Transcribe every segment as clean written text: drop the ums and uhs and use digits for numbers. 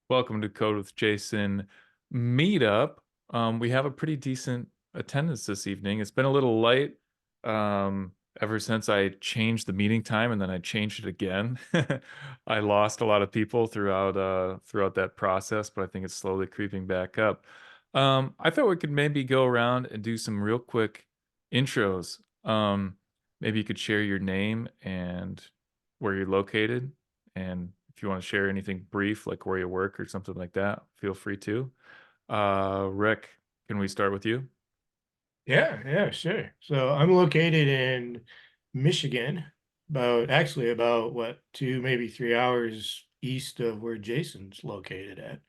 Welcome to Code with Jason meetup. We have a pretty decent attendance this evening. It's been a little light ever since I changed the meeting time and then I changed it again. I lost a lot of people throughout that process, but I think it's slowly creeping back up. I thought we could maybe go around and do some real quick intros. Maybe you could share your name and where you're located, and if you want to share anything brief, like where you work or something like that, feel free to. Rick, can we start with you? Yeah, sure. So I'm located in Michigan, about what, 2, maybe 3 hours east of where Jason's located at.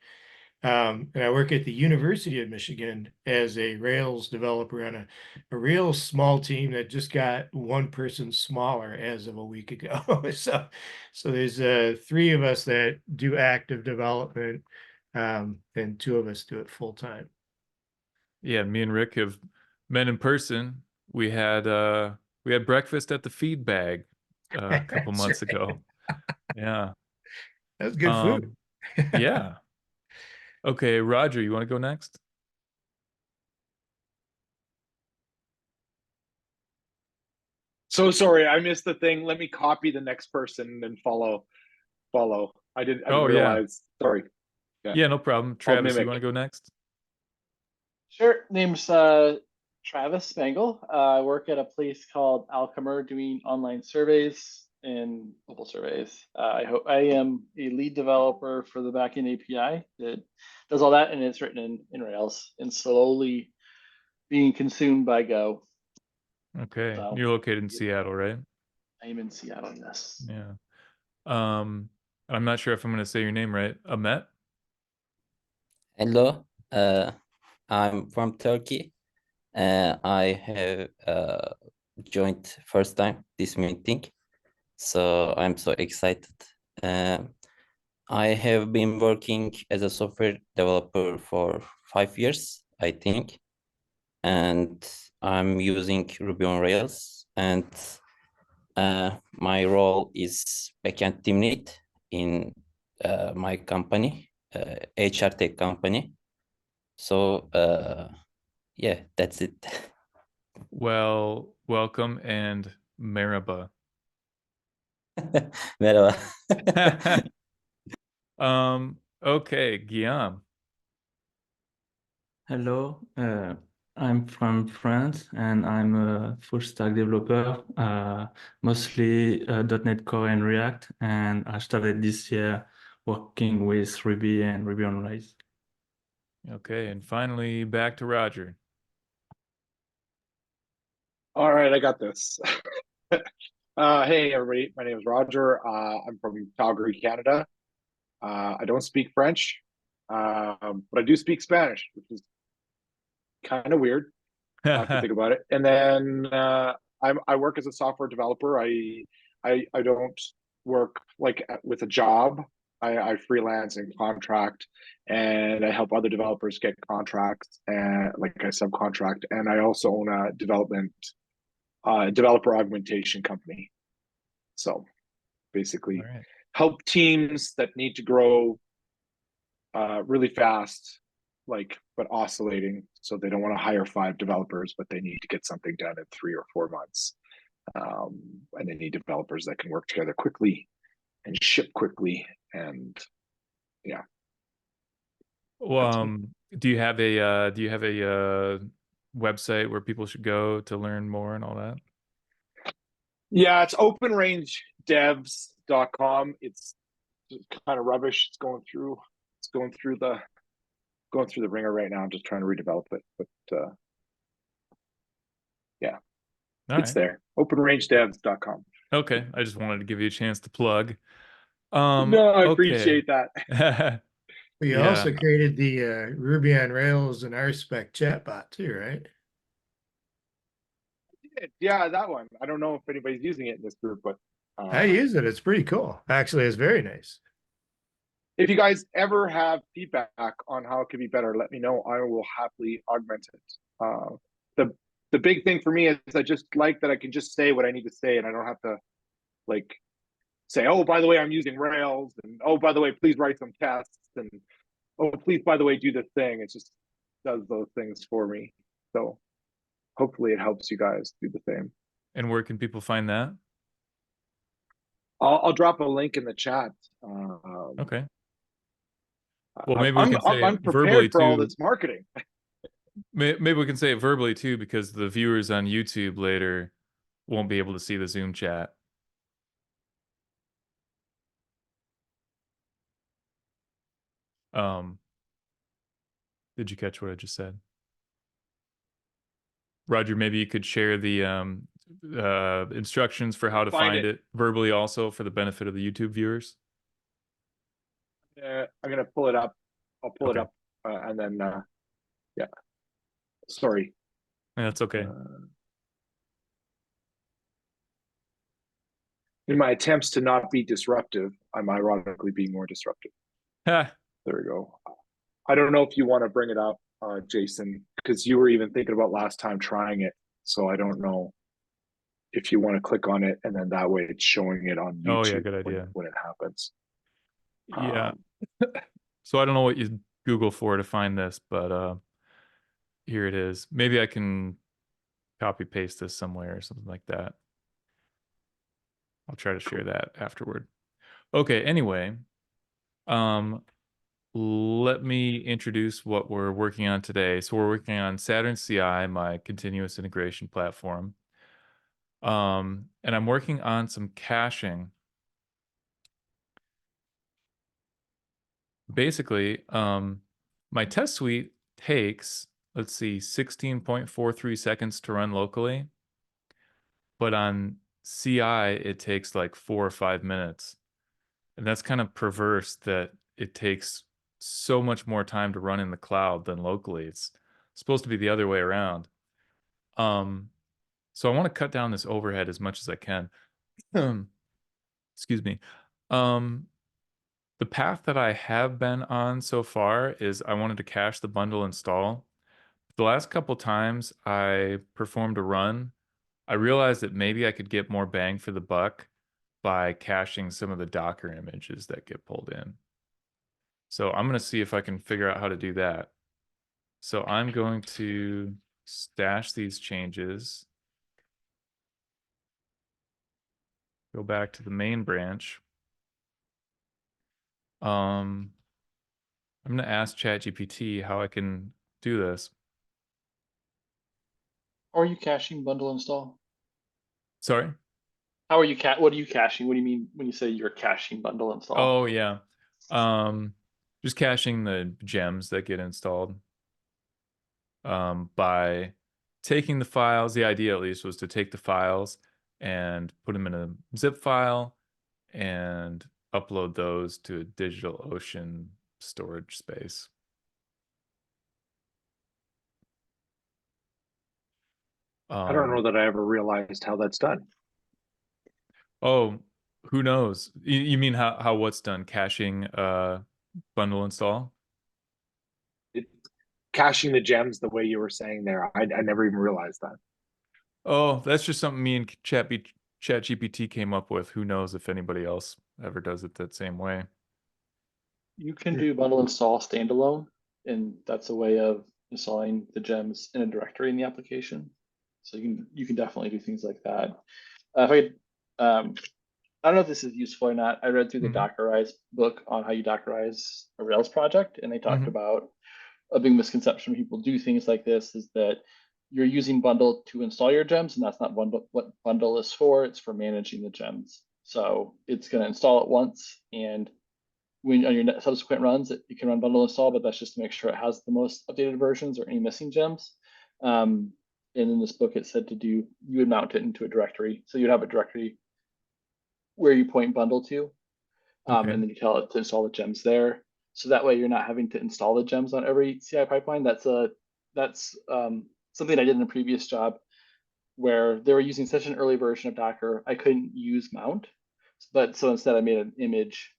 And I work at the University of Michigan as a Rails developer on a real small team that just got one person smaller as of a week ago. So there's three of us that do active development, and two of us do it full time. Yeah, me and Rick have met in person. We had breakfast at the Feed Bag a couple That's months right. ago. Yeah. That's good food. Um, yeah. Okay, Roger, you want to go next? So sorry, I missed the thing. Let me copy the next person and follow. I didn't Oh yeah. realize. Sorry. Yeah. Yeah, no problem. I'll Travis, you want to mimic. go next? Sure. Name's Travis Spangle. I work at a place called Alchemer doing online surveys and mobile surveys. I am a lead developer for the backend API that does all that, and it's written in Rails and slowly being consumed by Go. Okay. So You're located in Seattle, right? I am in Seattle, yes. Yeah. Um, I'm not sure if I'm going to say your name right. Ahmet? Hello, I'm from Turkey. I have joined first time this meeting, so I'm so excited. Uh, I have been working as a software developer for 5 years, I think, and I'm using Ruby on Rails. And my role is backend team lead in my company, HR tech company. So yeah, that's it. Well, welcome and merhaba. Merhaba. Okay, Guillaume. Hello, I'm from France and I'm a full stack developer, mostly .NET Core and React. And I started this year working with Ruby and Ruby on Rails. Okay, and finally back to Roger. All right, I got this. Hey everybody, my name is Roger. I'm from Calgary, Canada. I don't speak French, but I do speak Spanish, which is kind of weird if you think about it. And then I work as a software developer. I don't work like with a job. I freelance and contract, and I help other developers get contracts, and like I subcontract. And I also own a developer augmentation company. So All basically, right. help teams that need to grow really fast, like but oscillating. So they don't want to hire 5 developers, but they need to get something done in 3 or 4 months. And they need developers that can work together quickly and ship quickly. And yeah, Well, that's me. do you have a website where people should go to learn more and all that? Yeah, it's openrangedevs.com. It's kind of rubbish. It's going through the ringer right now. I'm just trying to redevelop it. But yeah, All it's right. there. Openrangedevs.com. Okay. I just wanted to give you a chance to plug. No, I Okay. appreciate that. We Yeah. also created the Ruby on Rails and RSpec chatbot too, right? Yeah, that one. I don't know if anybody's using it in this group, but I uh, use it. It's pretty cool. Actually, it's very nice. if you guys ever have feedback on how it could be better, let me know. I will happily augment it. The the big thing for me is I just like that I can just say what I need to say, and I don't have to like say, oh, by the way, I'm using Rails, and oh, by the way, please write some tests, and oh, please, by the way, do this thing. It just does those things for me. So hopefully it helps you guys do the same. And where can people find that? I'll drop a link in the chat. Okay. Well, maybe we can say I'm it verbally prepared for all too. this marketing. Maybe we can say it verbally too, because the viewers on YouTube later won't be able to see the Zoom chat. Did you catch what I just said? Roger, maybe you could share the instructions for how to find it verbally also for the benefit of the YouTube viewers. I'm gonna pull it up. I'll pull it up and then yeah. Sorry. That's okay. In my attempts to not be disruptive, I'm ironically being more disruptive. Ha. There we go. I don't know if you want to bring it up, Jason, because you were even thinking about last time trying it. So I don't know if you want to click on it, and then that way it's showing it on YouTube. Oh yeah, good idea. When it happens. Yeah. So I don't know what you Google for to find this, but here it is. Maybe I can copy paste this somewhere or something like that. I'll try to share that afterward. Okay, anyway, let me introduce what we're working on today. So we're working on SaturnCI, my continuous integration platform. And I'm working on some caching. Basically, my test suite takes, let's see, 16.43 seconds to run locally. But on CI, it takes like 4 or 5 minutes. And that's kind of perverse that it takes so much more time to run in the cloud than locally. It's supposed to be the other way around. So I want to cut down this overhead as much as I can. Excuse me. The path that I have been on so far is I wanted to cache the bundle install. The last couple times I performed a run, I realized that maybe I could get more bang for the buck by caching some of the Docker images that get pulled in. So I'm going to see if I can figure out how to do that. So I'm going to stash these changes, go back to the main branch. I'm going to ask ChatGPT how I can do this. How are you caching bundle install? Sorry? How are you what are you caching? What do you mean when you say you're caching bundle install? Oh yeah. Just caching the gems that get installed. By taking the files, the idea at least was to take the files and put them in a zip file and upload those to a DigitalOcean storage space. I don't know that I ever realized how that's done. Oh, who knows? You mean how what's done? Caching bundle install? Caching the gems the way you were saying there. I never even realized that. Oh, that's just something me and ChatGPT came up with. Who knows if anybody else ever does it that same way. You can do bundle install standalone, and that's a way of installing the gems in a directory in the application. So you can definitely do things like that. If I could, I don't know if this is useful or not. I read through the Dockerize book on how you Dockerize a Rails project, and they talked about a big misconception when people do things like this is that you're using bundle to install your gems, and that's not what bundle is for. It's for managing the gems. So it's going to install it once, and when on your subsequent runs, you can run bundle install, but that's just to make sure it has the most updated versions or any missing gems. And in this book, it said you would mount it into a directory. So you'd have a directory where you point bundle to, and then you tell it to install the gems there. So that way you're not having to install the gems on every CI pipeline. That's something I did in a previous job where they were using such an early version of Docker, I couldn't use mount. But so instead I made an image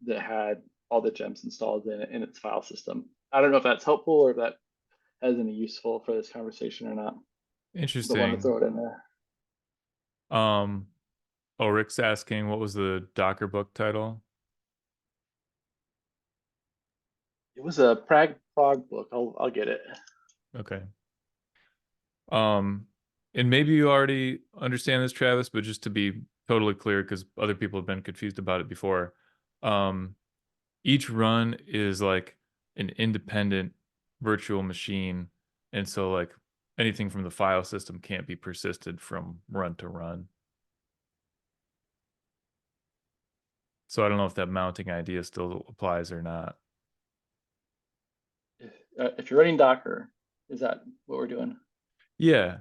that had all the gems installed in its file system. I don't know if that's helpful or if that has any useful for this conversation or not. Interesting. But I want to throw it in there. Oh, Rick's asking what was the Docker book title? It was a Prague book. I'll get it. Okay. And maybe you already understand this, Travis, but just to be totally clear, because other people have been confused about it before. Each run is like an independent virtual machine, and so like anything from the file system can't be persisted from run to run. So I don't know if that mounting idea still applies or not. If you're running Docker, is that what we're doing? Yeah.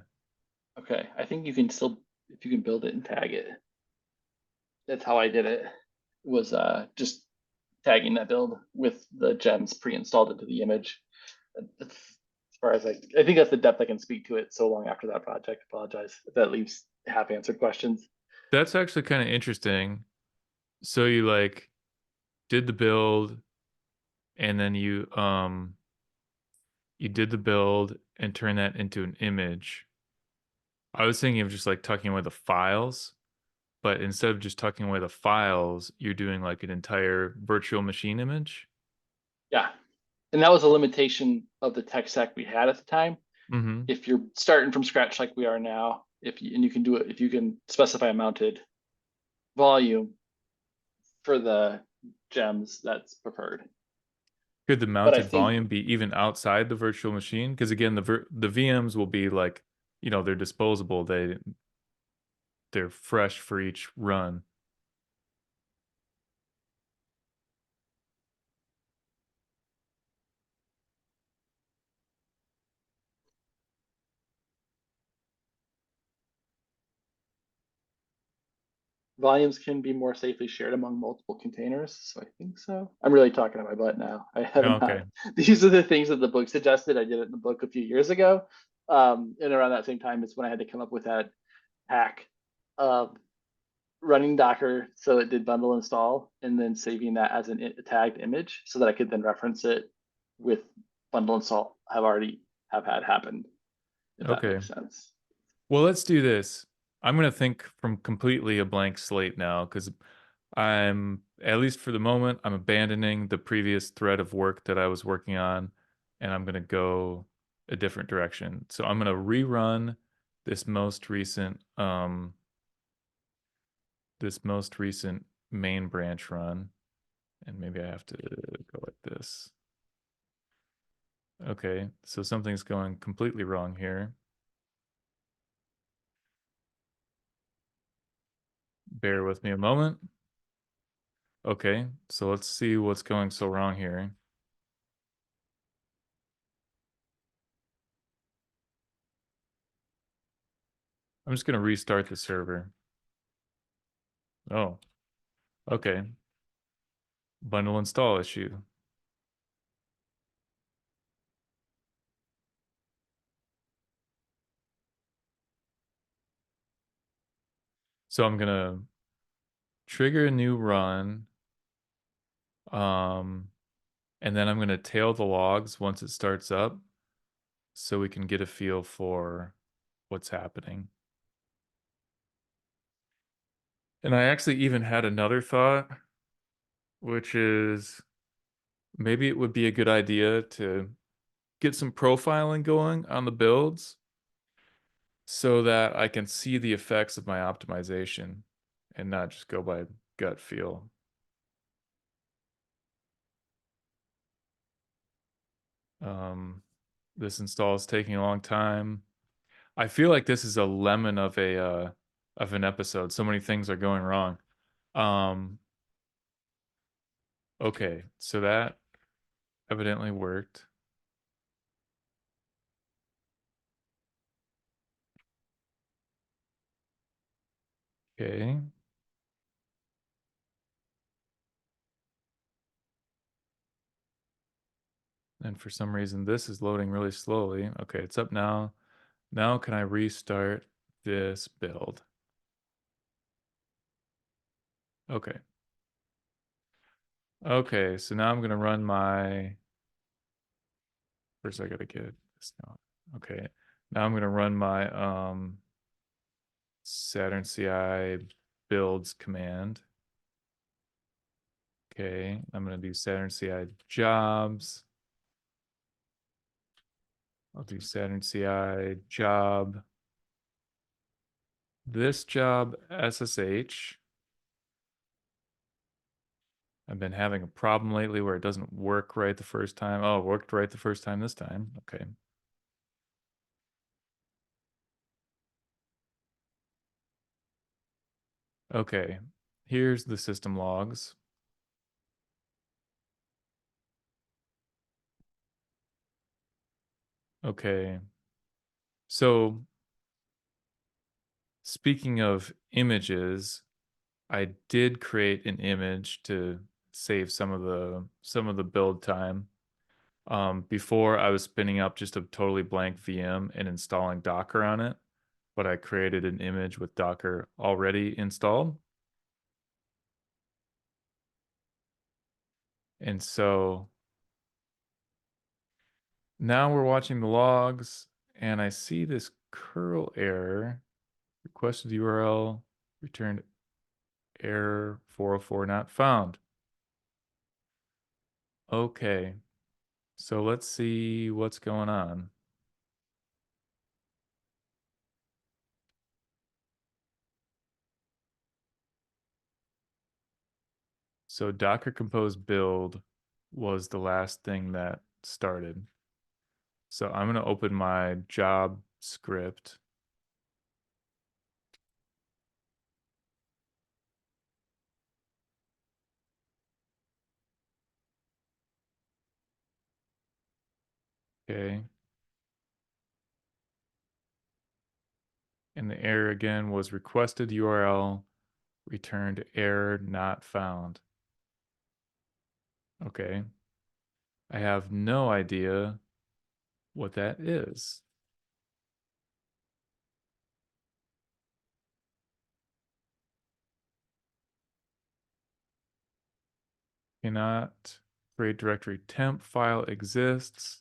Okay, I think you can still, if you can build it and tag it. That's how I did it. Was just tagging that build with the gems pre-installed into the image. That's as far as I think that's the depth I can speak to it so long after that project. Apologize if that leaves half answered questions. That's actually kind of interesting. So you like did the build and then you did the build and turned that into an image. I was thinking of just like tucking away the files, but instead of just tucking away the files, you're doing like an entire virtual machine image. Yeah. And that was a limitation of the tech stack we had at the time. Mm-hmm. If you're starting from scratch like we are now, and you can do it, if you can specify a mounted volume for the gems, that's preferred. Could the But I mounted think volume be even outside the virtual machine? Because again, the VMs will be like, they're disposable. They're fresh for each run. volumes can be more safely shared among multiple containers. So I think so. I'm really talking to my butt now. I have Okay. not. These are the things that the book suggested. I did it in the book a few years ago. And around that same time is when I had to come up with that hack of running Docker so it did bundle install and then saving that as a tagged image so that I could then reference it with bundle install have had happened, if that Okay. makes sense. Well, let's do this. I'm going to think from completely a blank slate now because I'm, at least for the moment, I'm abandoning the previous thread of work that I was working on and I'm going to go a different direction. So I'm going to rerun this most recent main branch run, and maybe I have to go like this. Okay, so something's going completely wrong here. Bear with me a moment. Okay, so let's see what's going so wrong here. I'm just going to restart the server. Oh, okay. Bundle install issue. So I'm going to trigger a new run. And then I'm going to tail the logs once it starts up so we can get a feel for what's happening. And I actually even had another thought, which is maybe it would be a good idea to get some profiling going on the builds so that I can see the effects of my optimization and not just go by gut feel. This install is taking a long time. I feel like this is a lemon of an episode. So many things are going wrong. Okay, so that evidently worked. Okay. And for some reason, this is loading really slowly. Okay, it's up now. Now can I restart this build? Okay. Okay, so now I'm gonna run my, first I gotta get this now. Okay, now I'm gonna run my SaturnCI builds command. Okay, I'm going to do SaturnCI jobs. I'll do SaturnCI job. This job SSH. I've been having a problem lately where it doesn't work right the first time. Oh, it worked right the first time this time. Okay. Okay, here's the system logs. Okay, so speaking of images, I did create an image to save some of the build time. Before I was spinning up just a totally blank VM and installing Docker on it, but I created an image with Docker already installed. And so now we're watching the logs and I see this curl error, requested URL, returned error 404 not found. Okay, so let's see what's going on. So Docker Compose build was the last thing that started. So I'm going to open my job script. Okay. And the error again was requested URL, returned error not found. Okay. I have no idea what that is. Cannot create directory temp file exists.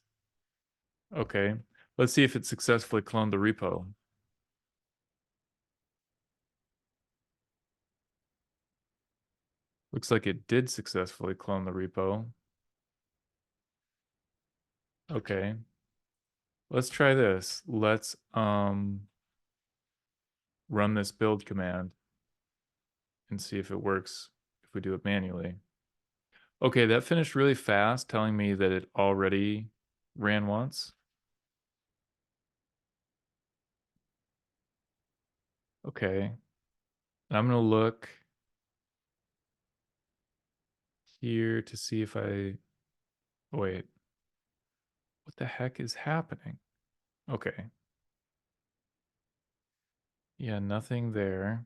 Okay, let's see if it successfully cloned the repo. Looks like it did successfully clone the repo. Okay, let's try this. Let's run this build command and see if it works if we do it manually. Okay, that finished really fast, telling me that it already ran once. Okay, I'm gonna look here to see if I, wait, what the heck is happening? Okay. Yeah, nothing there.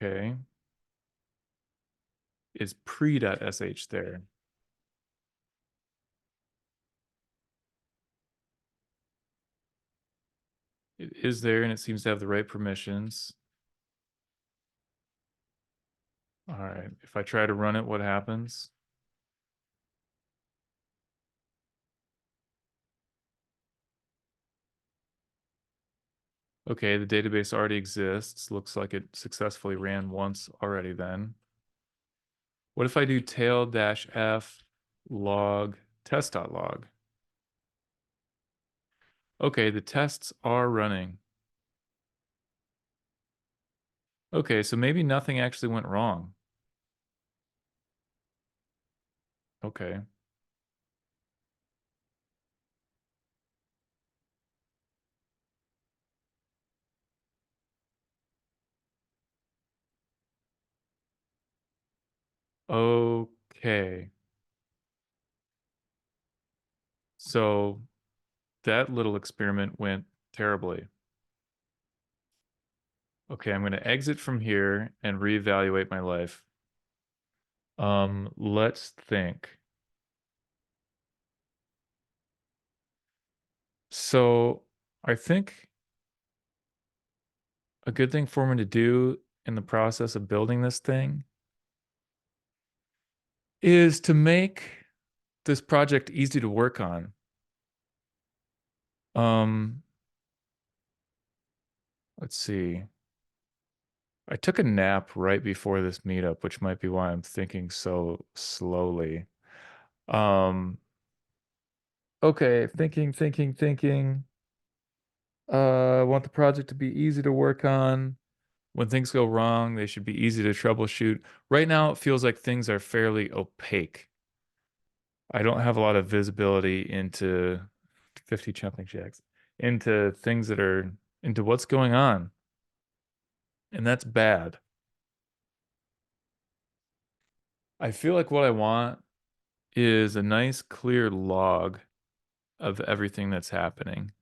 Okay. Is pre.sh there? It is there and it seems to have the right permissions. All right, if I try to run it, what happens? Okay, the database already exists. Looks like it successfully ran once already then. What if I do tail-f log test.log? Okay, the tests are running. Okay, so maybe nothing actually went wrong. Okay. Okay. So that little experiment went terribly. Okay, I'm going to exit from here and reevaluate my life. Let's think. So I think a good thing for me to do in the process of building this thing is to make this project easy to work on. Let's see. I took a nap right before this meetup, which might be why I'm thinking so slowly. Okay, thinking. I want the project to be easy to work on. When things go wrong, they should be easy to troubleshoot. Right now, it feels like things are fairly opaque. I don't have a lot of visibility into 50 jumping jacks, into things that are, into what's going on. And that's bad. I feel like what I want is a nice clear log of everything that's happening.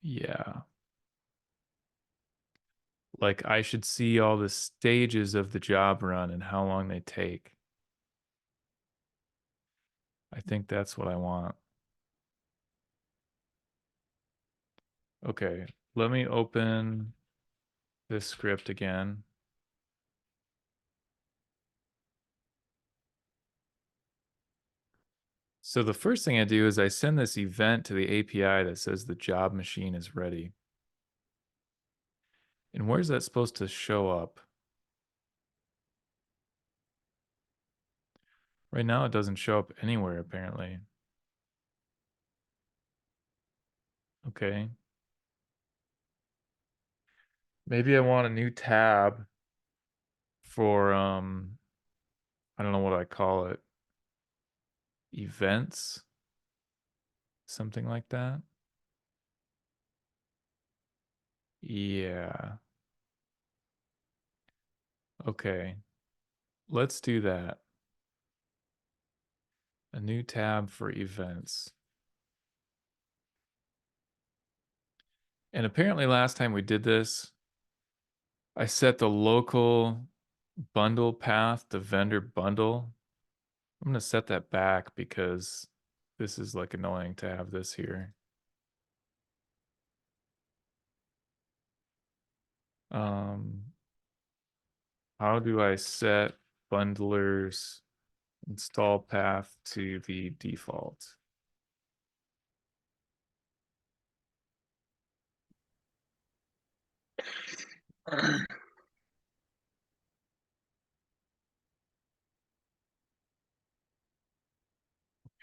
Yeah. Like I should see all the stages of the job run and how long they take. I think that's what I want. Okay, let me open this script again. So the first thing I do is I send this event to the API that says the job machine is ready. And where's that supposed to show up? Right now it doesn't show up anywhere apparently. Okay. Maybe I want a new tab for I don't know what I call it. Events, something like that. Yeah. Okay. Let's do that. A new tab for events. And apparently last time we did this, I set the local bundle path to vendor bundle. I'm going to set that back because this is like annoying to have this here. How do I set bundlers install path to the default?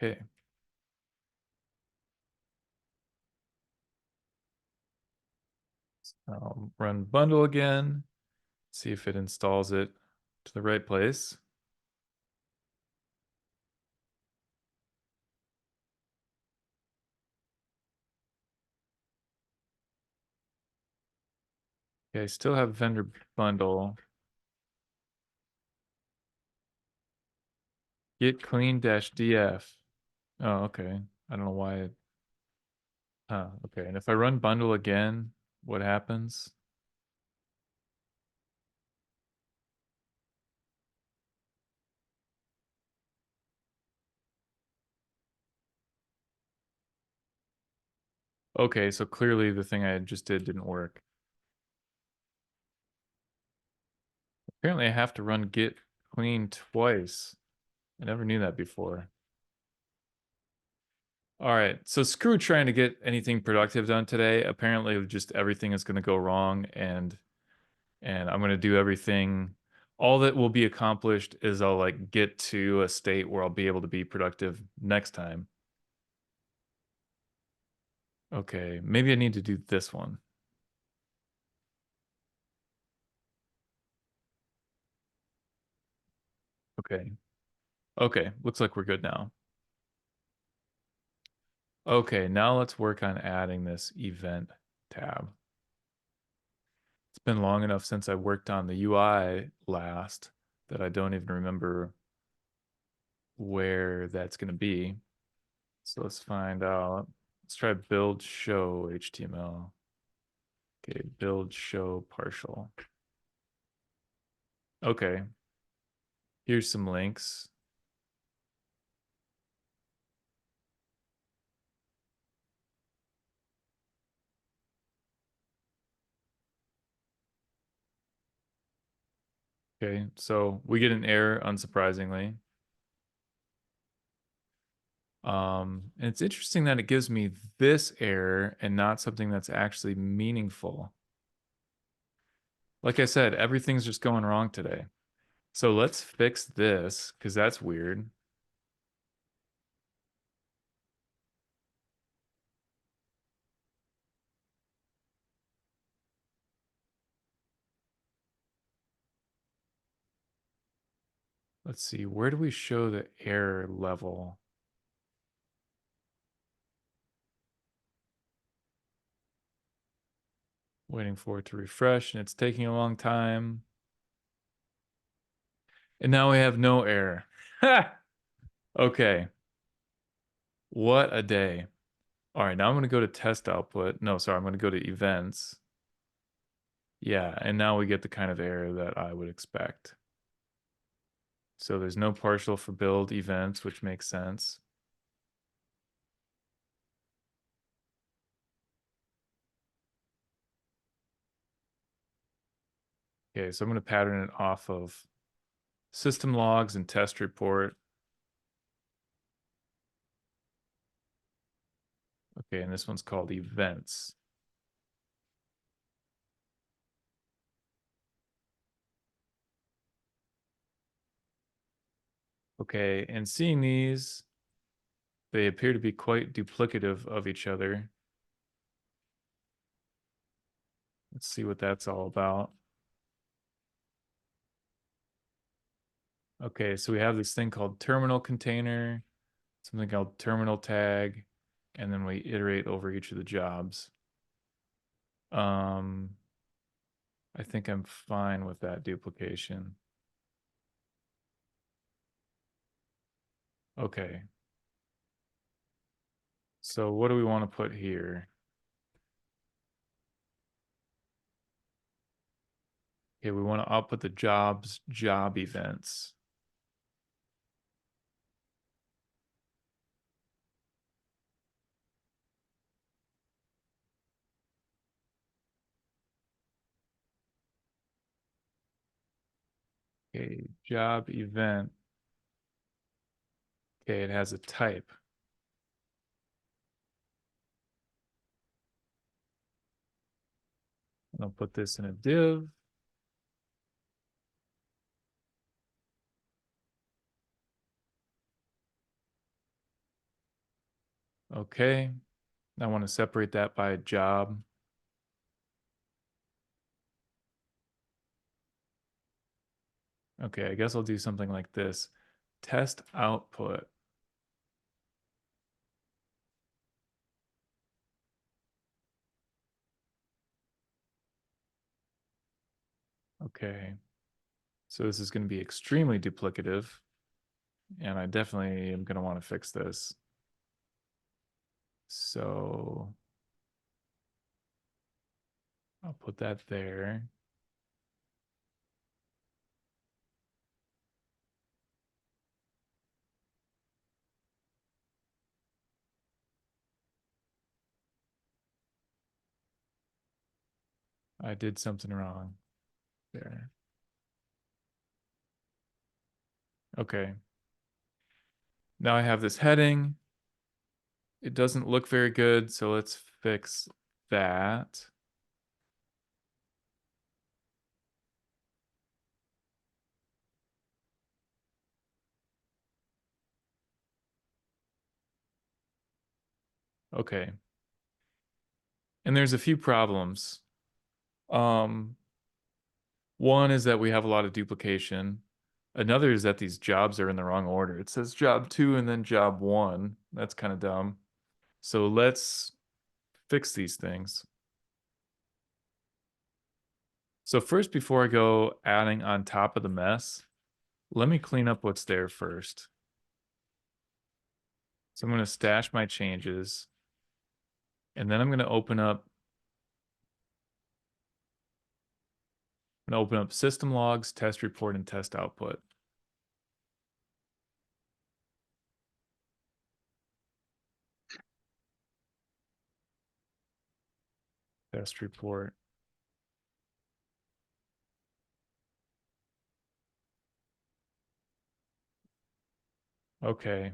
Okay. I'll run bundle again, see if it installs it to the right place. Okay, I still have vendor bundle. Git clean dash df. Oh, okay. I don't know why it. Okay. And if I run bundle again, what happens? Okay, so clearly the thing I just did didn't work. Apparently I have to run git clean twice. I never knew that before. All right, so screw trying to get anything productive done today. Apparently just everything is going to go wrong and I'm going to do everything. All that will be accomplished is I'll like get to a state where I'll be able to be productive next time. Okay, maybe I need to do this one. Okay. Okay, looks like we're good now. Okay, now let's work on adding this event tab. It's been long enough since I worked on the UI last that I don't even remember where that's going to be. So let's find out. Let's try build show HTML. Okay, build show partial. Okay. Here's some links. Okay, so we get an error, unsurprisingly. And it's interesting that it gives me this error and not something that's actually meaningful. Like I said, everything's just going wrong today. So let's fix this because that's weird. Let's see, where do we show the error level? Waiting for it to refresh and it's taking a long time. And now we have no error. Okay. What a day. All right, now I'm going to go to test output. No, sorry, I'm going to go to events. Yeah, and now we get the kind of error that I would expect. So there's no partial for build events, which makes sense. Okay, so I'm going to pattern it off of system logs and test report. Okay, and this one's called events. Okay, and seeing these, they appear to be quite duplicative of each other. Let's see what that's all about. Okay, so we have this thing called terminal container, something called terminal tag, and then we iterate over each of the jobs. I think I'm fine with that duplication. Okay. So what do we want to put here? Okay, we want to output the job events. Okay, job event. Okay, it has a type. I'll put this in a div. Okay, I want to separate that by a job. Okay, I guess I'll do something like this. Test output. Okay, so this is going to be extremely duplicative, and I definitely am going to want to fix this. So I'll put that there. I did something wrong there. Okay. Now I have this heading. It doesn't look very good, so let's fix that. Okay. And there's a few problems. One is that we have a lot of duplication. Another is that these jobs are in the wrong order. It says job 2 and then job 1. That's kind of dumb. So let's fix these things. So first, before I go adding on top of the mess, let me clean up what's there first. So I'm going to stash my changes. And then I'm going to open up system logs, test report, and test output. Test report. Okay.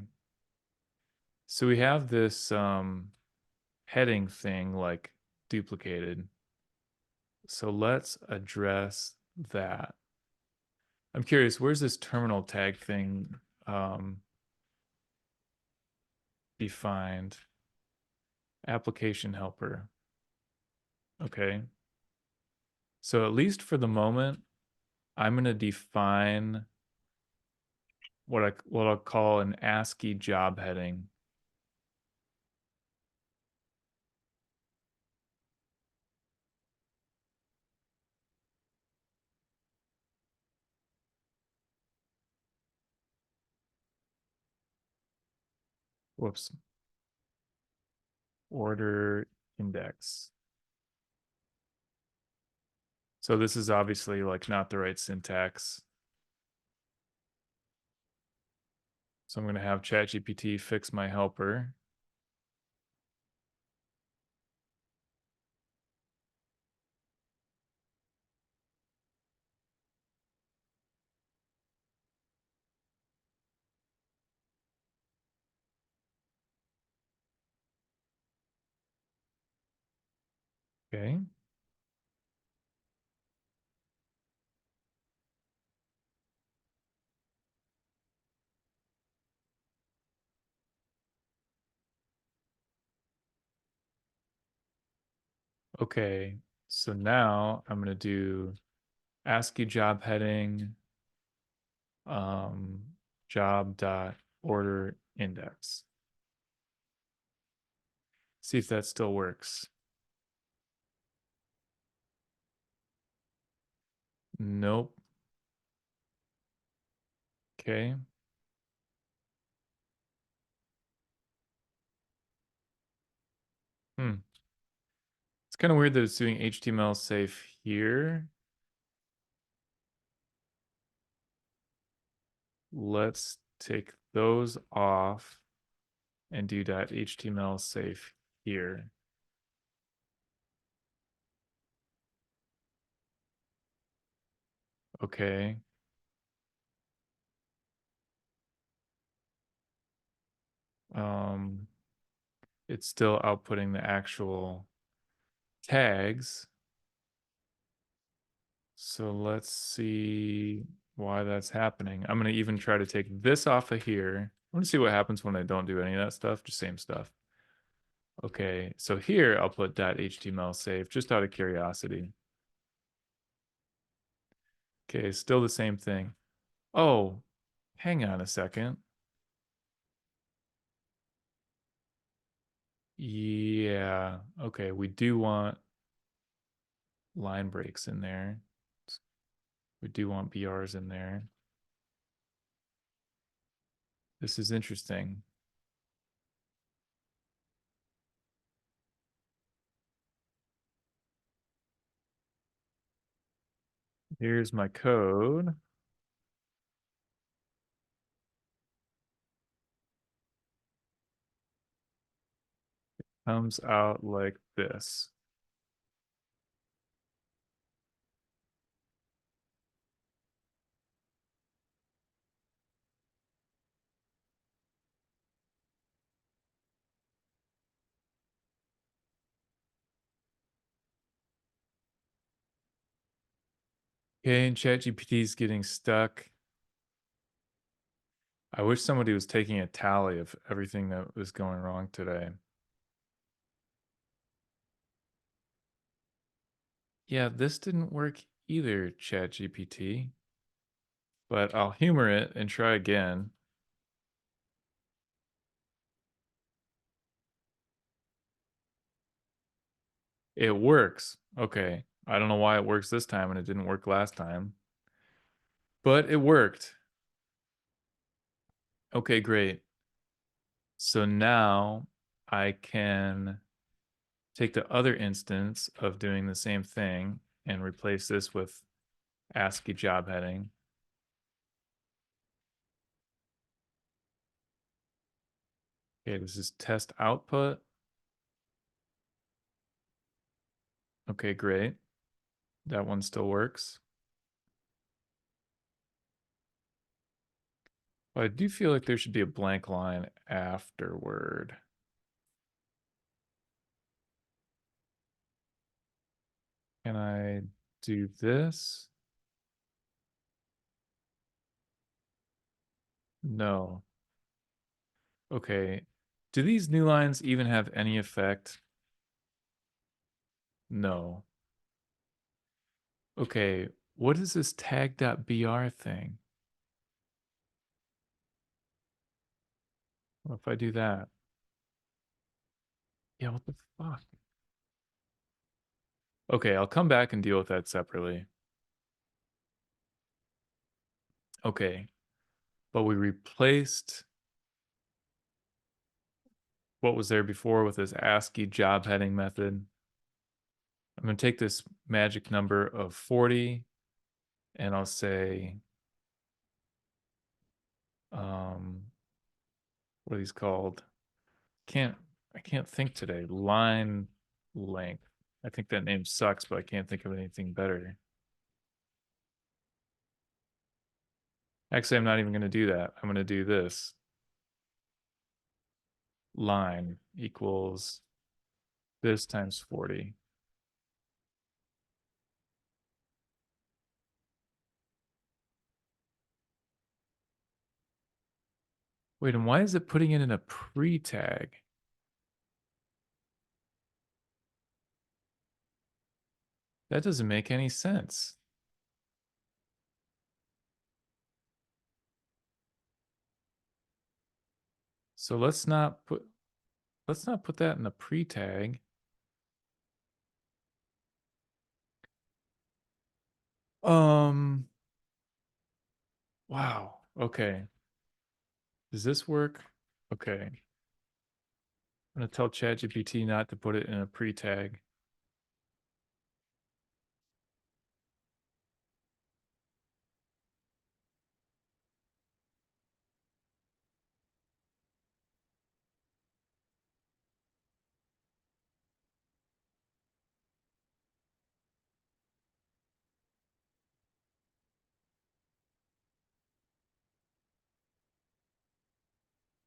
So we have this heading thing like duplicated. So let's address that. I'm curious, where's this terminal tag thing defined? Application helper. Okay. So at least for the moment, I'm going to define what I'll call an ASCII job heading. Whoops. Order index. So this is obviously like not the right syntax. So I'm going to have ChatGPT fix my helper. Okay. Okay. So now I'm going to do ASCII job heading job dot order index. See if that still works. Nope. Okay. It's kind of weird that it's doing HTML safe here. Let's take those off and do .html safe here. Okay. It's still outputting the actual tags. So let's see why that's happening. I'm going to even try to take this off of here. I want to see what happens when I don't do any of that stuff, just same stuff. Okay, so here I'll put .html save just out of curiosity. Okay, still the same thing. Oh, hang on a second. Yeah, okay, we do want line breaks in there. We do want BRs in there. This is interesting. Here's my code. Comes out like this. Okay, and ChatGPT is getting stuck. I wish somebody was taking a tally of everything that was going wrong today. Yeah, this didn't work either, ChatGPT. But I'll humor it and try again. It works. Okay. I don't know why it works this time and it didn't work last time. But it worked. Okay, great. So now I can take the other instance of doing the same thing and replace this with ASCII job heading. Okay, this is test output. Okay, great. That one still works. But I do feel like there should be a blank line afterward. Can I do this? No. Okay. Do these new lines even have any effect? No. Okay. What is this tag.br thing? What if I do that? Yeah, what the fuck? Okay, I'll come back and deal with that separately. Okay. But we replaced what was there before with this ASCII job heading method. I'm going to take this magic number of 40 and I'll say, what are these called? I can't think today. Line length. I think that name sucks, but I can't think of anything better. Actually, I'm not even going to do that. I'm going to do this. Line equals this times 40. Wait, and why is it putting it in a pre-tag? That doesn't make any sense. So let's not put that in a pre-tag. Wow. Okay. Does this work? Okay. I'm gonna tell ChatGPT not to put it in a pre-tag.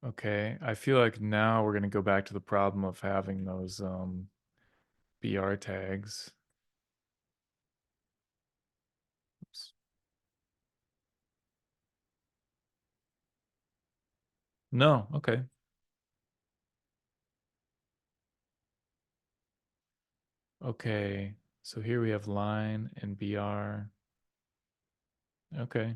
Okay, I feel like now we're gonna go back to the problem of having those BR tags. Oops. No, okay. Okay, so here we have line and BR. Okay.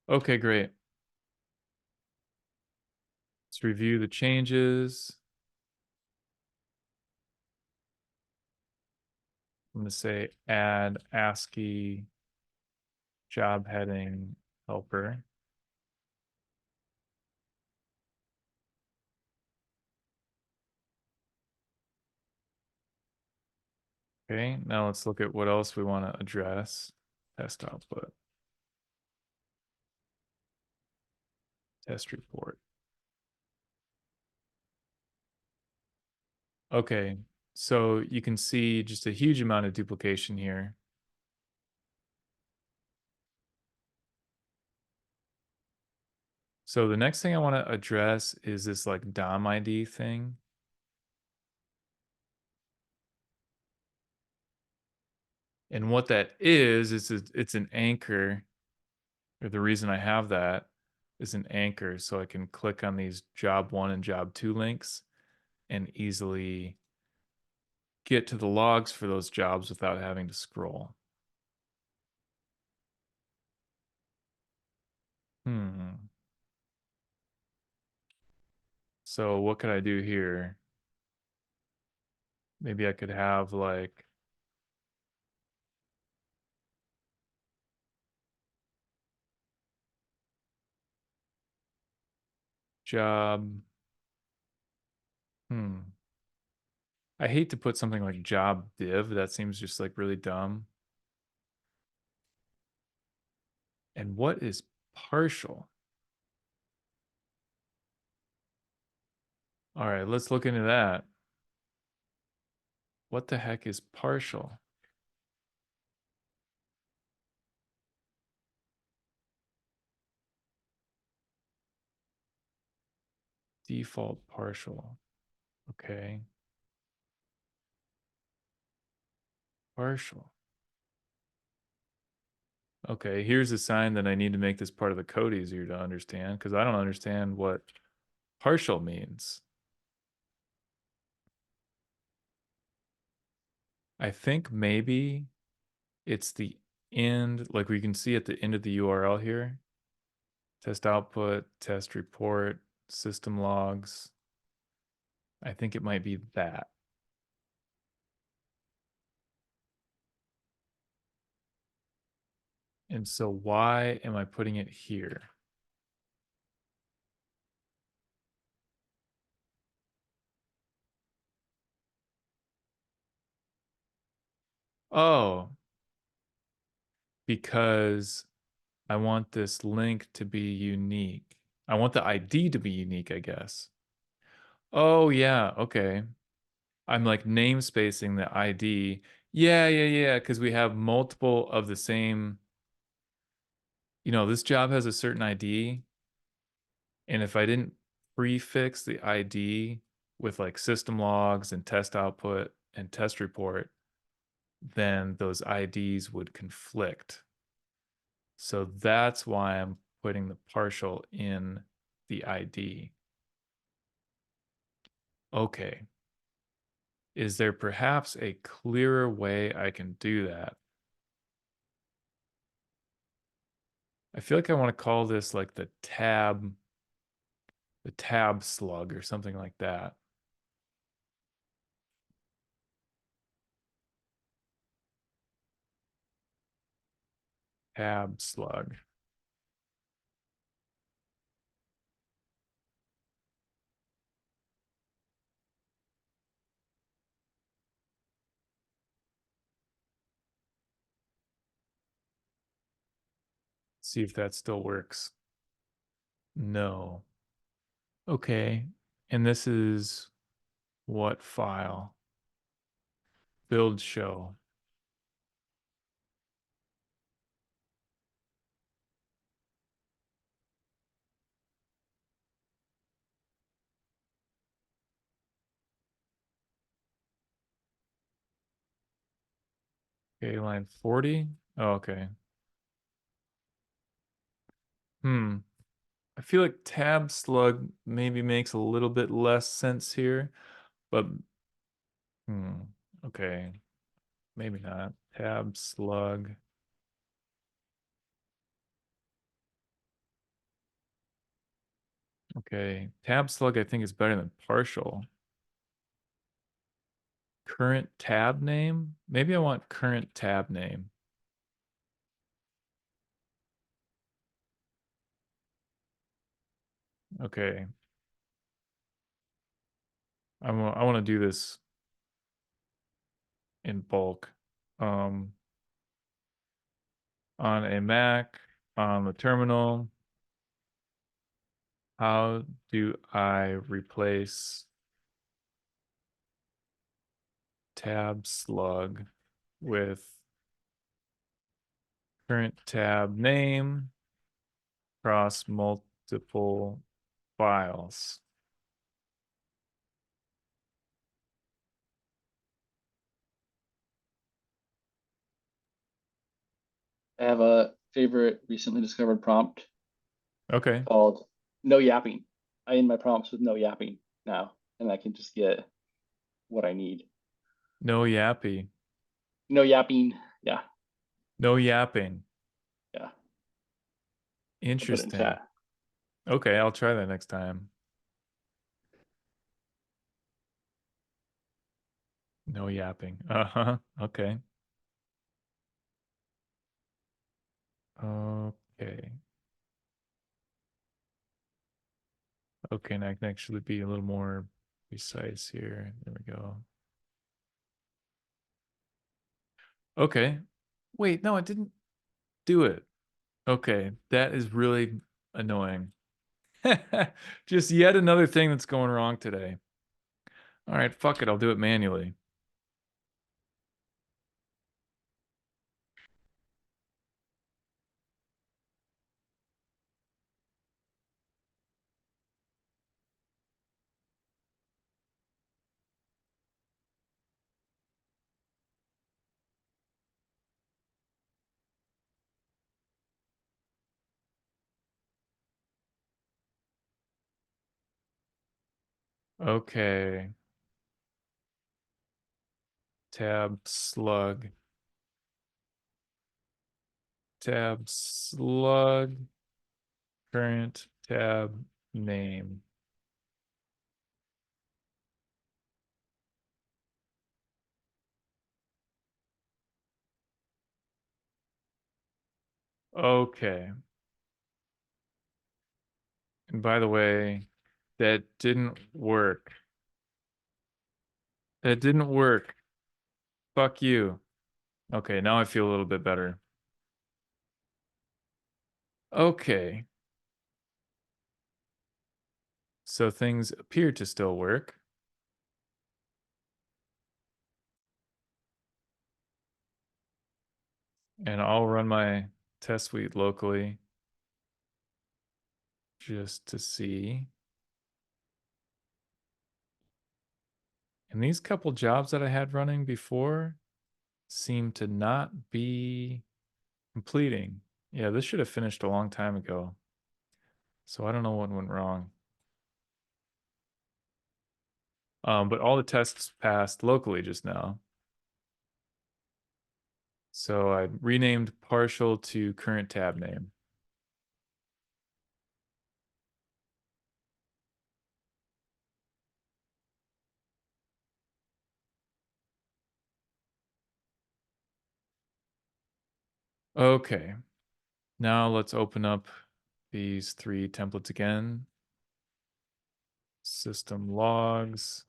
Okay, great. Let's review the changes. I'm gonna say add ASCII job heading helper. Okay, now let's look at what else we want to address. Test output. Test report. Okay, so you can see just a huge amount of duplication here. So the next thing I want to address is this like DOM ID thing. And what that is it's an anchor, or the reason I have that is an anchor, so I can click on these job 1 and job 2 links and easily get to the logs for those jobs without having to scroll. So what could I do here? Maybe I could have like job. I hate to put something like job div. That seems just like really dumb. And what is partial? All right, let's look into that. what the heck is partial? Default partial. Okay. Partial. Okay, here's a sign that I need to make this part of the code easier to understand, because I don't understand what partial means. I think maybe it's the end, like we can see at the end of the URL here. Test output, test report, system logs. I think it might be that. And so why am I putting it here? Oh, because I want this link to be unique. I want the ID to be unique, I guess. Oh, yeah. Okay. I'm like namespacing the ID. Yeah. Because we have multiple of the same. This job has a certain ID. And if I didn't prefix the ID with like system logs and test output and test report, then those IDs would conflict. So that's why I'm putting the partial in the ID. Okay. Is there perhaps a clearer way I can do that? I feel like I want to call this like the tab slug or something like that. Tab slug. See if that still works. No. Okay. And this is what file? Build show. Okay, line 40. Oh, okay. I feel like tab slug maybe makes a little bit less sense here, but okay. Maybe not. Tab slug. Okay. Tab slug I think is better than partial. Current tab name? Maybe I want current tab name. Okay. I want to do this in bulk. On a Mac, on the terminal, how do I replace tab slug with current tab name across multiple files? I have a favorite recently discovered prompt Okay. called no yapping. I end my prompts with no yapping now, and I can just get what I need. No yappy. No yapping. Yeah. No yapping. Yeah. I'll put it in Interesting. chat. Okay, I'll try that next time. No yapping. Uh-huh. Okay. Okay. Okay, and I can actually be a little more precise here. There we go. Okay. Wait, no, it didn't do it. Okay, that is really annoying. Just yet another thing that's going wrong today. All right, fuck it, I'll do it manually. Okay. Tab slug. Tab slug. Current tab name. Okay. And by the way, that didn't work. That didn't work. Fuck you. Okay, now I feel a little bit better. Okay. So things appear to still work. And I'll run my test suite locally just to see. And these couple jobs that I had running before seem to not be completing. Yeah, this should have finished a long time ago. So I don't know what went wrong. But all the tests passed locally just now. So I renamed partial to current tab name. Okay. Now let's open up these 3 templates again. System logs,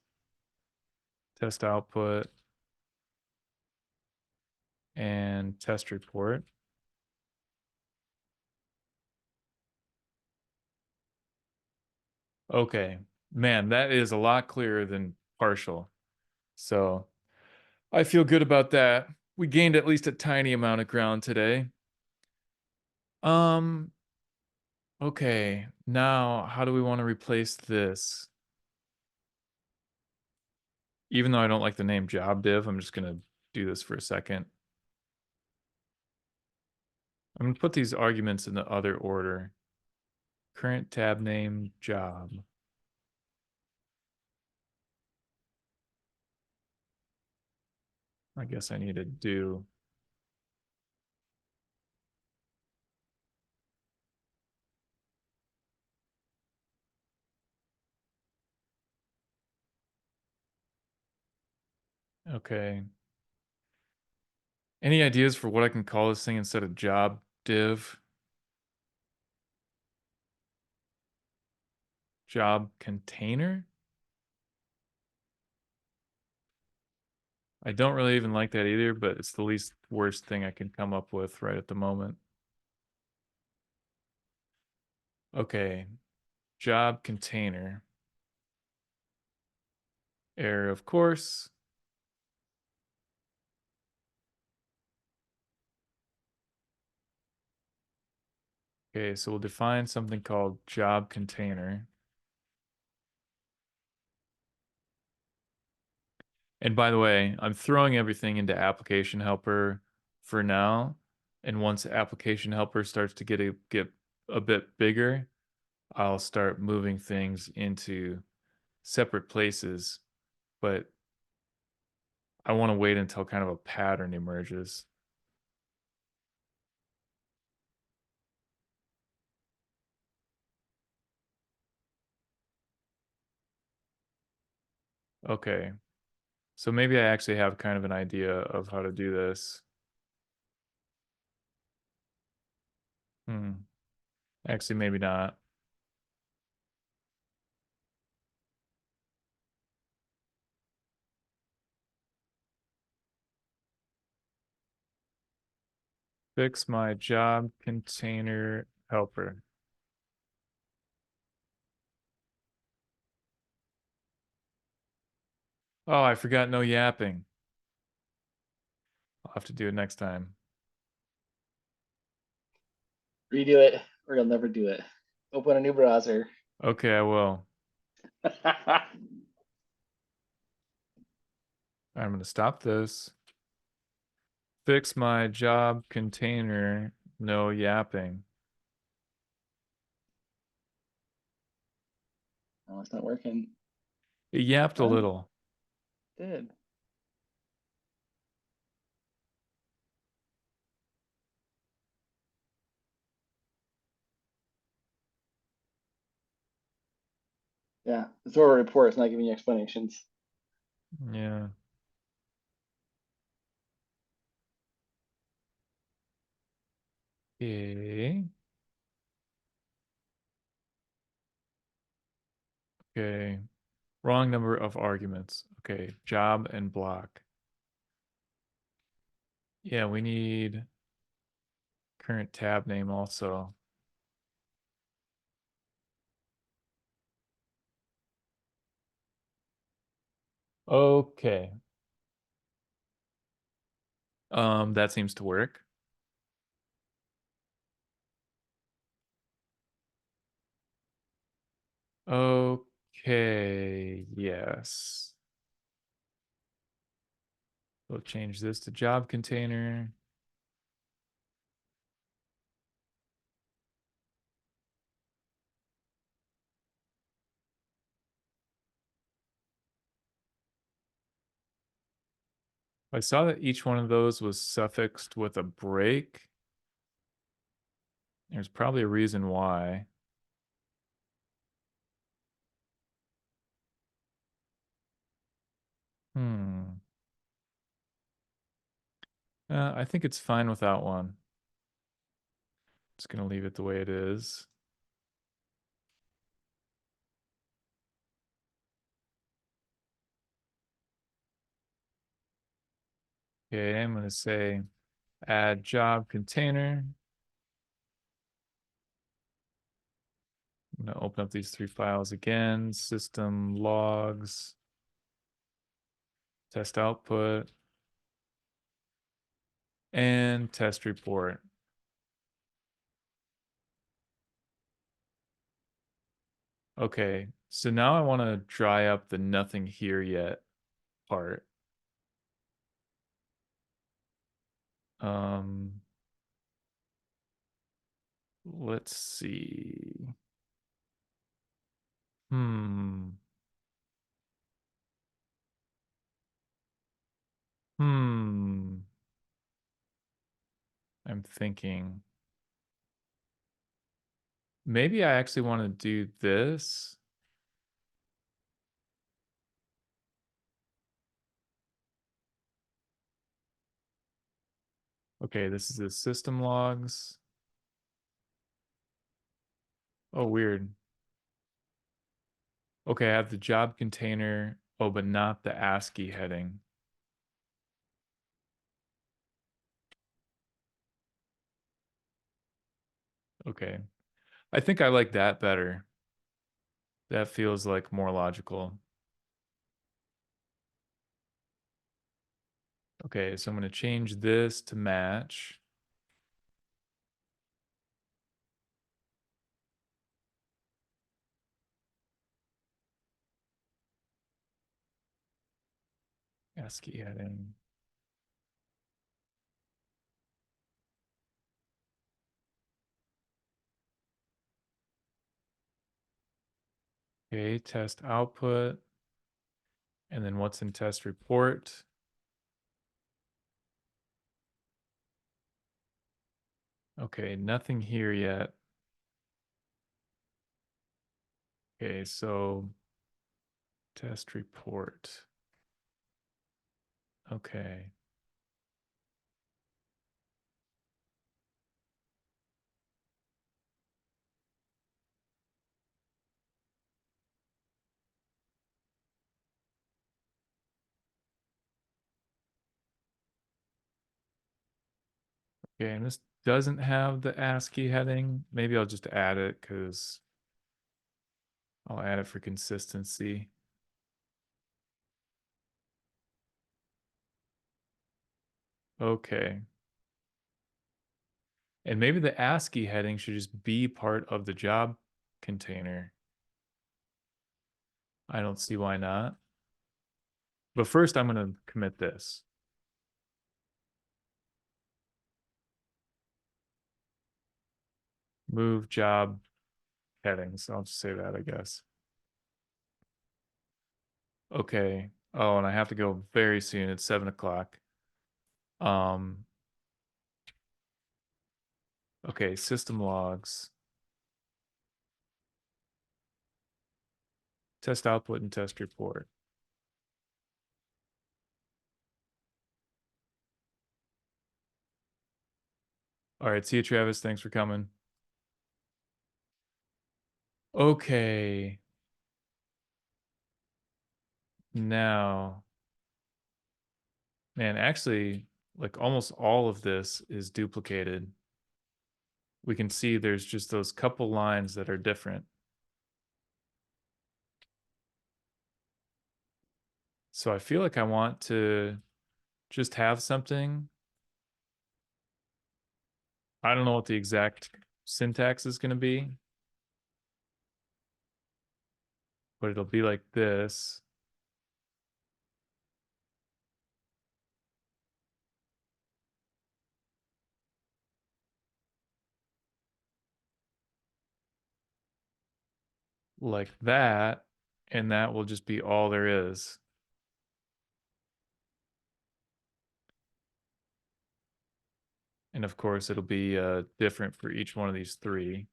test output, and test report. Okay, man, that is a lot clearer than partial. So I feel good about that. We gained at least a tiny amount of ground today. Okay, now how do we want to replace this? Even though I don't like the name job div, I'm just gonna do this for a second. I'm gonna put these arguments in the other order. Current tab name job. I guess I need to do. Okay. Any ideas for what I can call this thing instead of job div? Job container? I don't really even like that either, but it's the least worst thing I can come up with right at the moment. Okay. Job container. Error, of course. Okay, so we'll define something called job container. And by the way, I'm throwing everything into application helper for now. And once application helper starts to get a bit bigger, I'll start moving things into separate places. But I want to wait until kind of a pattern emerges. Okay. So maybe I actually have kind of an idea of how to do this. Actually, maybe not. Fix my job container helper. Oh, I forgot no yapping. I'll have to do it next time. Redo it, or you'll never do it. Open a new browser. Okay, I will. I'm going to stop this. Fix my job container, no yapping. Oh, it's not working. It yapped a Oh. little. Did. Yeah, it's more a report. It's not giving you explanations. Yeah. Okay. Okay. Wrong number of arguments. Okay. Job and block. Yeah, we need current tab name also. Okay. That seems to work. Okay, yes. We'll change this to job container. I saw that each one of those was suffixed with a break. There's probably a reason why. Hmm. I think it's fine without one. Just gonna leave it the way it is. Okay, I'm gonna say add job container. I'm gonna open up these 3 files again. System logs, test output, and test report. Okay, so now I want to dry up the nothing here yet part. Um, let's see. Hmm. Hmm. I'm thinking. Maybe I actually want to do this. Okay, this is the system logs. Oh, weird. Okay, I have the job container. Oh, but not the ASCII heading. Okay. I think I like that better. That feels like more logical. Okay, so I'm going to change this to match. ASCII heading. Okay, test output. And then what's in test report? Okay, nothing here yet. Okay, so test report. Okay. Okay, and this doesn't have the ASCII heading. Maybe I'll just add it because I'll add it for consistency. Okay. And maybe the ASCII heading should just be part of the job container. I don't see why not. But first, I'm going to commit this. Move job headings. I'll just say that, I guess. Okay. Oh, and I have to go very soon. It's 7 o'clock. Okay, system logs. Test output and test report. All right, see you, Travis. Thanks for coming. Okay. Now, man, actually, like almost all of this is duplicated. We can see there's just those couple lines that are different. So I feel like I want to just have something. I don't know what the exact syntax is going to be, but it'll be like this. Like that, and that will just be all there is. And of course, it'll be different for each one of these three.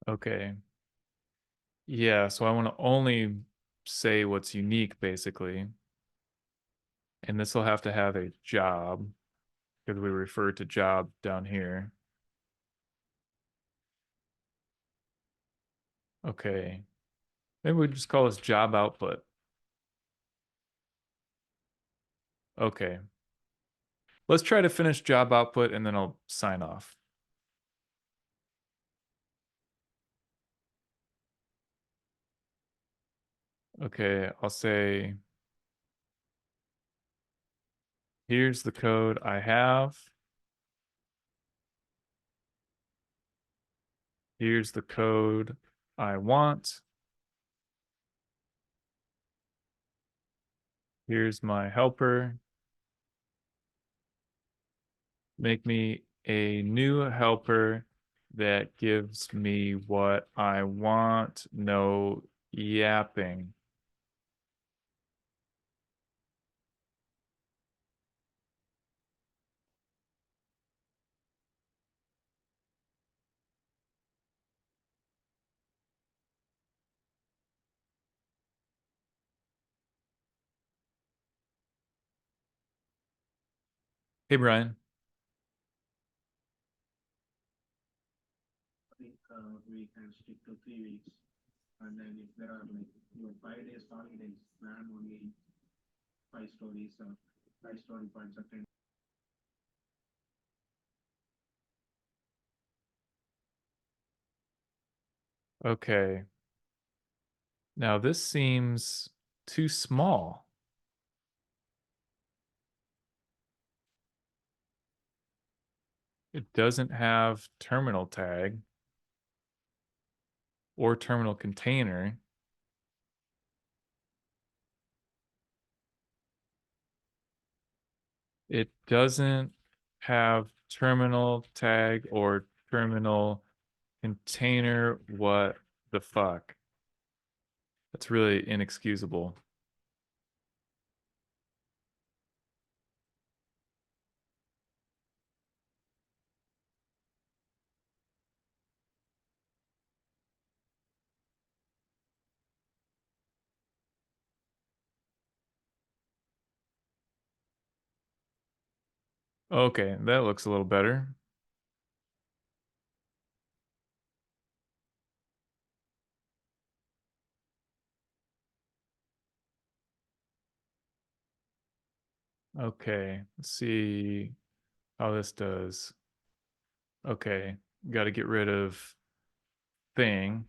Okay. Yeah, so I want to only say what's unique, basically. And this will have to have a job, because we refer to job down here. Okay. Maybe we just call this job output. Okay. Let's try to finish job output and then I'll sign off. Okay, I'll say, here's the code I have. Here's the code I want. Here's my helper. Make me a new helper that gives me what I want. No yapping. Hey, Brian. We can stick to 3 weeks, and then if there are like 5 days holidays, plan only 5 stories, 5 story points of 10. Okay. Now this seems too small. It doesn't have terminal tag or terminal container. It doesn't have terminal tag or terminal container. What the fuck? That's really inexcusable. Okay, that looks a little better. Okay, let's see how this does. Okay, got to get rid of thing.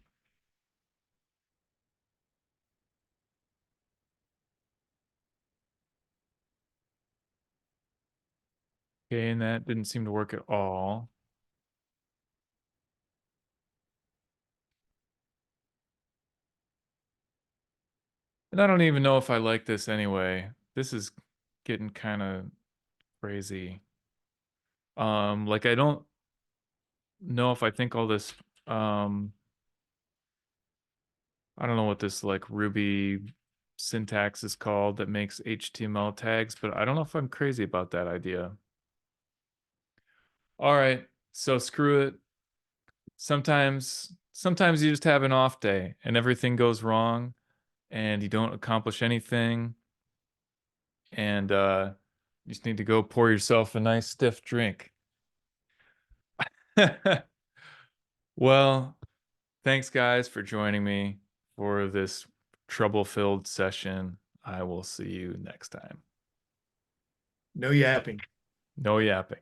Okay, and that didn't seem to work at all. And I don't even know if I like this anyway. This is getting kind of crazy. Like I don't know if I think all this I don't know what this like Ruby syntax is called that makes HTML tags, but I don't know if I'm crazy about that idea. All right, so screw it. Sometimes you just have an off day and everything goes wrong and you don't accomplish anything and you just need to go pour yourself a nice stiff drink. Well, thanks guys for joining me for this trouble-filled session. I will see you next time. No yapping. No yapping.